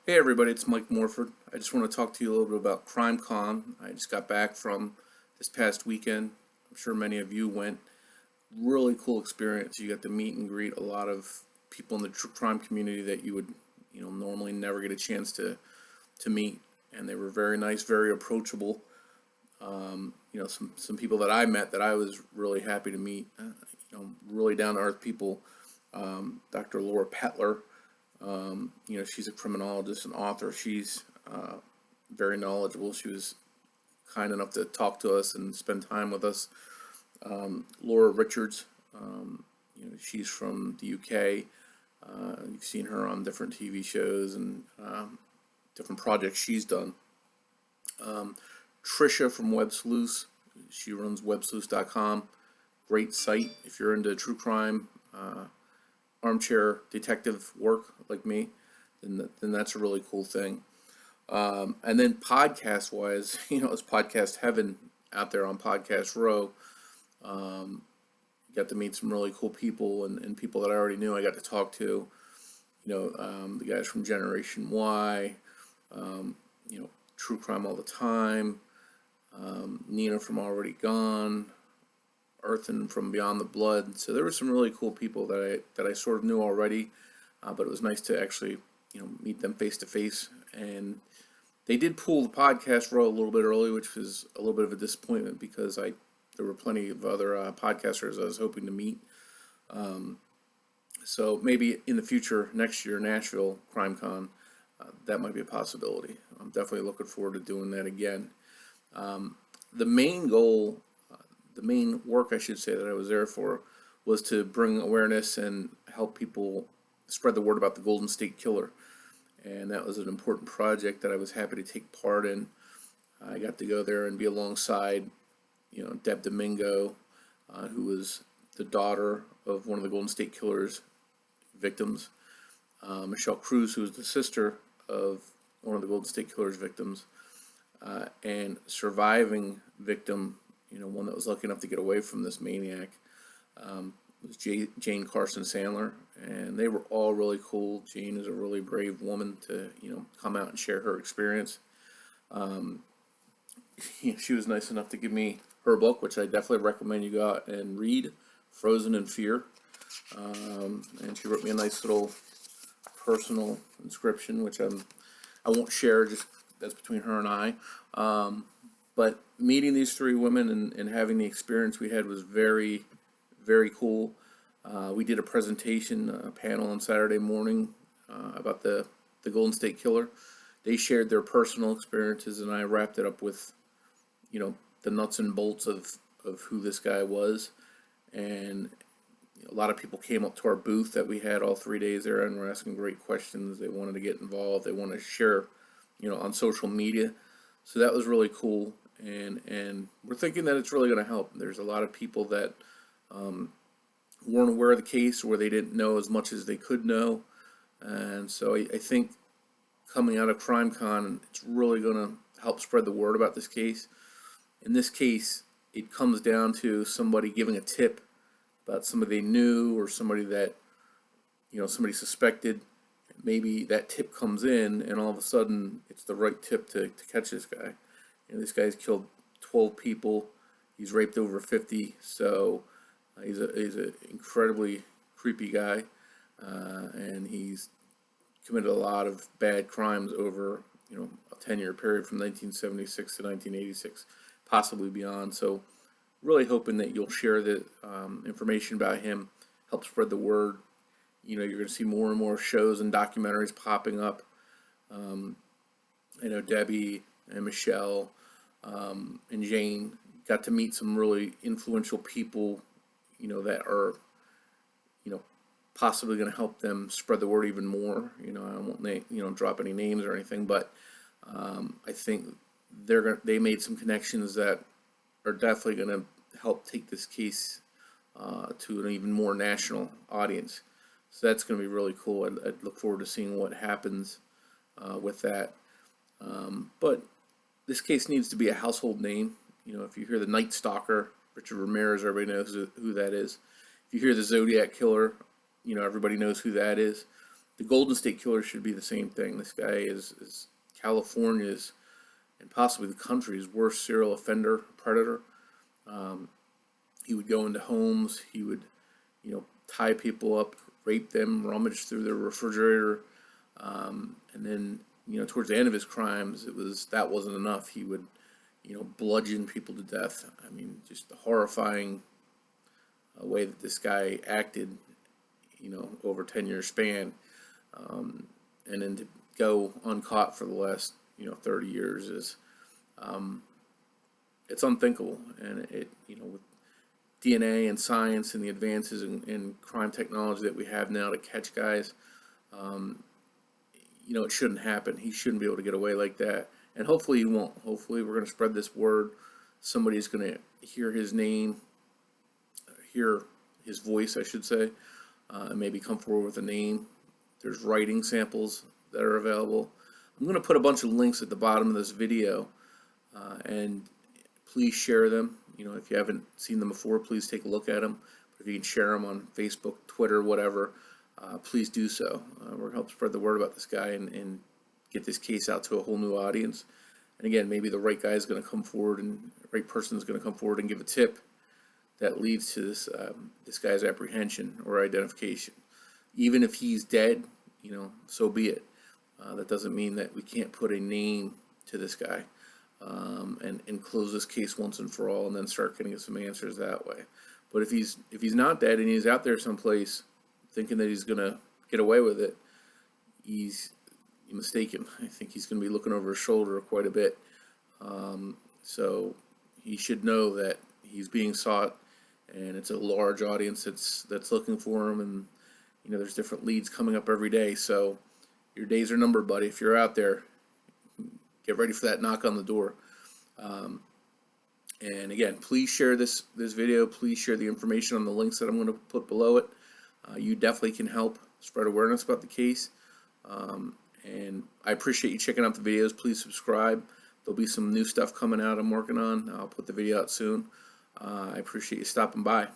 Hey everybody, it's Mike Morford. I just want to talk to you a little bit about Crimecon. I just got back from this past weekend. I'm sure many of you went. Really cool experience. You got to meet and greet a lot of people in the true crime community that you would, normally never get a chance to meet. And they were very nice, very approachable. Some people that I met that I was really happy to meet. Really down to earth people. Dr. Laura Petler. She's a criminologist and author. She's very knowledgeable. She was kind enough to talk to us and spend time with us. Laura Richards, she's from the UK. You've seen her on different TV shows and different projects she's done. Trisha from Web Sleuths, she runs websleuths.com. Great site if you're into true crime, armchair detective work like me, then that's a really cool thing. And then podcast wise, it's podcast heaven out there on Podcast Row. Got to meet some really cool people and people that I already knew. I got to talk to, the guys from Generation Y, True Crime All the Time, Nina from Already Gone, Earthen from Beyond the Blood. So there were some really cool people that I sort of knew already, but it was nice to actually meet them face to face. And they did pull the podcast row a little bit early, which was a little bit of a disappointment because there were plenty of other podcasters I was hoping to meet. So maybe in the future, next year, Nashville Crimecon, that might be a possibility. I'm definitely looking forward to doing that again. The main goal, the main work I should say that I was there for was to bring awareness and help people spread the word about the Golden State Killer. And that was an important project that I was happy to take part in. I got to go there and be alongside, Deb Domingo, who was the daughter of one of the Golden State Killer's victims. Michelle Cruz, who was the sister of one of the Golden State Killer's victims. And surviving victim, one that was lucky enough to get away from this maniac, was Jane Carson-Sandler, and they were all really cool. Jane is a really brave woman to, come out and share her experience. She was nice enough to give me her book, which I definitely recommend you go out and read, Frozen in Fear. And she wrote me a nice little personal inscription, which I won't share, just that's between her and I. But meeting these three women and having the experience we had was very, very cool. We did a presentation, a panel on Saturday morning about the Golden State Killer. They shared their personal experiences, and I wrapped it up with, the nuts and bolts of who this guy was. And a lot of people came up to our booth that we had all 3 days there and were asking great questions. They wanted to get involved. They wanted to share, on social media. So that was really cool. And we're thinking that it's really going to help. There's a lot of people that weren't aware of the case, or they didn't know as much as they could know. And so I think coming out of Crimecon, it's really going to help spread the word about this case. In this case, it comes down to somebody giving a tip about somebody they knew or somebody that, somebody suspected. Maybe that tip comes in and all of a sudden it's the right tip to catch this guy. This guy's killed 12 people. He's raped over 50. So he's an incredibly creepy guy. And he's committed a lot of bad crimes over, a 10-year period from 1976 to 1986, possibly beyond. So really hoping that you'll share the information about him, help spread the word. You're going to see more and more shows and documentaries popping up. I know Debbie and Michelle and Jane got to meet some really influential people, that are, possibly going to help them spread the word even more. I won't drop any names or anything, but I think they made some connections that are definitely going to help take this case to an even more national audience. So that's going to be really cool. I'd look forward to seeing what happens with that. But this case needs to be a household name. If you hear the Night Stalker, Richard Ramirez, everybody knows who that is. If you hear the Zodiac Killer, everybody knows who that is. The Golden State Killer should be the same thing. This guy is California's and possibly the country's worst serial offender, predator. He would go into homes. He would, tie people up, rape them, rummage through their refrigerator, and then, towards the end of his crimes, that wasn't enough. He would, bludgeon people to death. I mean, just the horrifying way that this guy acted, over a 10-year span, and then to go uncaught for the last, 30 years is, it's unthinkable. And with DNA and science and the advances in crime technology that we have now to catch guys, it shouldn't happen. He shouldn't be able to get away like that. And hopefully he won't. Hopefully we're going to spread this word. Somebody's going to hear his name, hear his voice, I should say, and maybe come forward with a name. There's writing samples that are available. I'm going to put a bunch of links at the bottom of this video, and please share them. If you haven't seen them before, please take a look at them. But if you can share them on Facebook, Twitter, whatever, please do so. We're going to help spread the word about this guy and get this case out to a whole new audience. And again, maybe the right guy is going to come forward, and the right person is going to come forward and give a tip that leads to this guy's apprehension or identification. Even if he's dead, so be it. That doesn't mean that we can't put a name to this guy, and close this case once and for all, and then start getting some answers that way. But if he's not dead and he's out there someplace thinking that he's gonna get away with it, he's mistaken. I think he's gonna be looking over his shoulder quite a bit. So he should know that he's being sought, and it's a large audience that's looking for him, and there's different leads coming up every day. So your days are numbered, buddy. If you're out there, get ready for that knock on the door. And again, please share this video. Please share the information on the links that I'm going to put below it. You definitely can help spread awareness about the case. And I appreciate you checking out the videos. Please subscribe. There'll be some new stuff coming out I'm working on. I'll put the video out soon. I appreciate you stopping by.